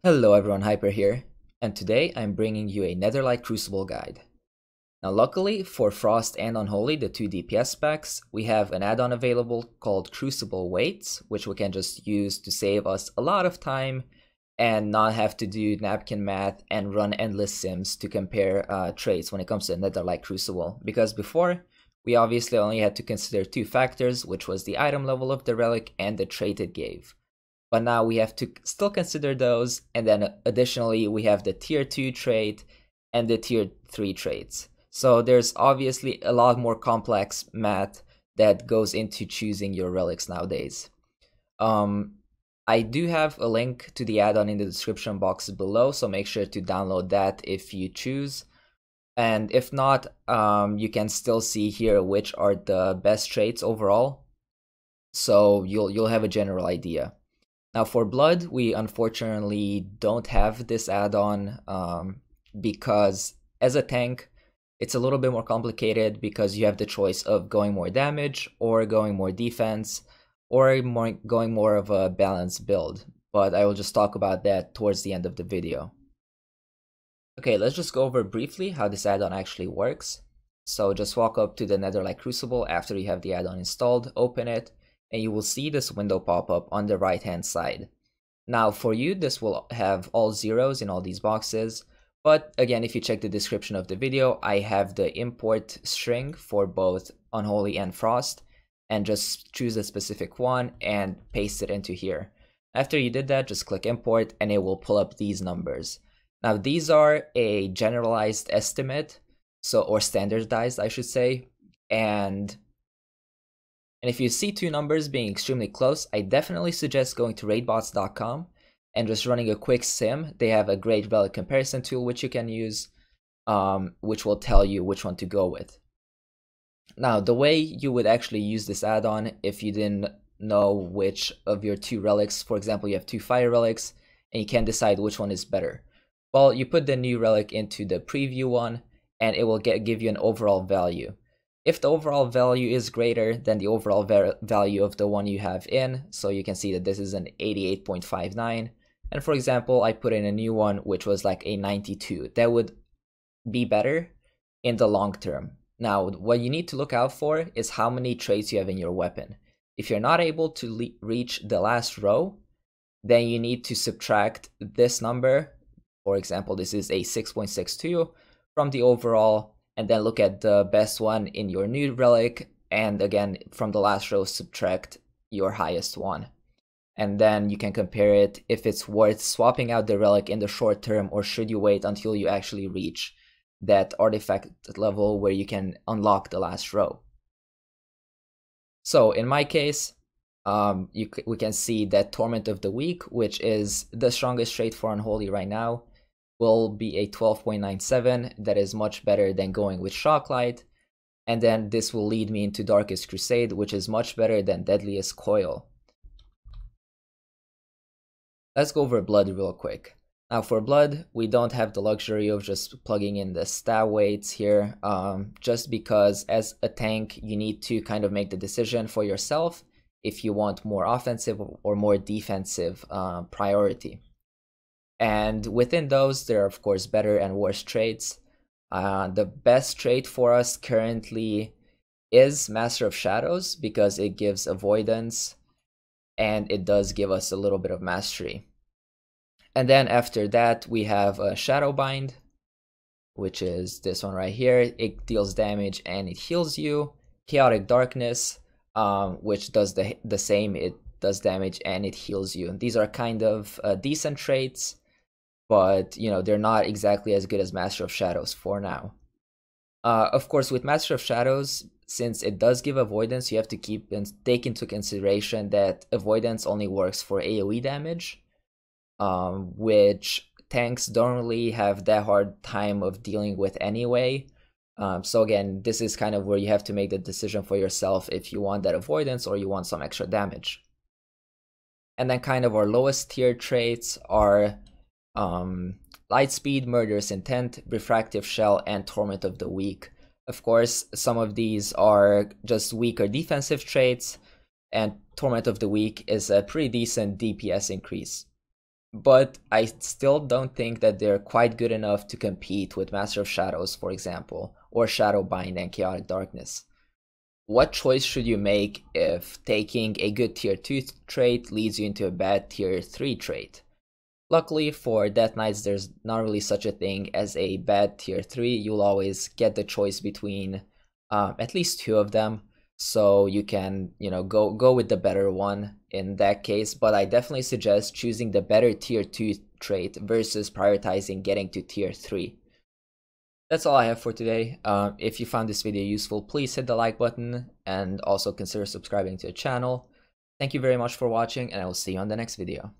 Hello everyone, Hyper here, and today I'm bringing you a Netherlight Crucible guide. Now luckily for Frost and Unholy, the two DPS specs, we have an add-on available called Crucible Weights, which we can just use to save us a lot of time and not have to do napkin math and run endless sims to compare traits when it comes to Netherlight Crucible. Because before, we obviously only had to consider two factors, which was the item level of the relic and the trait it gave. But now we have to still consider those, and then additionally we have the tier 2 trait and the tier 3 traits. So there's obviously a lot more complex math that goes into choosing your relics nowadays. I do have a link to the add-on in the description box below, so make sure to download that if you choose. And if not, you can still see here which are the best traits overall, so you'll have a general idea. Now for Blood, we unfortunately don't have this add-on because as a tank, it's a little bit more complicated because you have the choice of going more damage or going more defense or going more of a balanced build. But I will just talk about that towards the end of the video. Okay, let's just go over briefly how this add-on actually works. So just walk up to the Netherlight Crucible after you have the add-on installed, open it, and you will see this window pop up on the right hand side. Now for you, this will have all zeros in all these boxes, but again, if you check the description of the video, I have the import string for both Unholy and Frost, and just choose a specific one and paste it into here. After you did that, just click import and it will pull up these numbers. Now these are a generalized estimate, or standardized I should say, and if you see two numbers being extremely close, I definitely suggest going to raidbots.com and just running a quick sim. They have a great relic comparison tool which you can use, which will tell you which one to go with. Now, the way you would actually use this add-on if you didn't know which of your two relics, for example, you have two fire relics and you can't decide which one is better. Well, you put the new relic into the preview one and it will give you an overall value. If the overall value is greater than the overall value of the one you have in, so you can see that this is an 88.59, and for example, I put in a new one which was like a 92, that would be better in the long term. Now, what you need to look out for is how many traits you have in your weapon. If you're not able to reach the last row, then you need to subtract this number, for example, this is a 6.62, from the overall, and then look at the best one in your new relic, and again, from the last row, subtract your highest one. And then you can compare it if it's worth swapping out the relic in the short term, or should you wait until you actually reach that artifact level where you can unlock the last row. So in my case, we can see that Torment of the Week, which is the strongest trait for Unholy right now, will be a 12.97. That is much better than going with Shocklight. And then this will lead me into Darkest Crusade, which is much better than Deadliest Coil. Let's go over Blood real quick. Now for Blood, we don't have the luxury of just plugging in the stat weights here, just because as a tank, you need to kind of make the decision for yourself if you want more offensive or more defensive priority. And within those, there are of course better and worse traits. The best trait for us currently is Master of Shadows because it gives avoidance and it does give us a little bit of mastery. And then after that, we have Shadowbind, which is this one right here. It deals damage and it heals you. Chaotic Darkness, which does the same. It does damage and it heals you. These are kind of decent traits, but you know, they're not exactly as good as Master of Shadows for now. Of course, with Master of Shadows, since it does give avoidance, you have to take into consideration that avoidance only works for AoE damage, which tanks don't really have that hard time of dealing with anyway. So again, this is kind of where you have to make the decision for yourself if you want that avoidance or you want some extra damage. And then kind of our lowest tier traits are Lightspeed, Murderous Intent, Refractive Shell, and Torment of the Weak. Of course, some of these are just weaker defensive traits, and Torment of the Weak is a pretty decent DPS increase. but I still don't think that they're quite good enough to compete with Master of Shadows, for example, or Shadowbind and Chaotic Darkness. What choice should you make if taking a good tier 2 trait leads you into a bad tier 3 trait? Luckily for Death Knights, there's not really such a thing as a bad tier 3. You'll always get the choice between at least two of them, so you can, go with the better one in that case. But I definitely suggest choosing the better tier 2 trait versus prioritizing getting to tier 3. That's all I have for today. If you found this video useful, please hit the like button and also consider subscribing to the channel. Thank you very much for watching, and I will see you on the next video.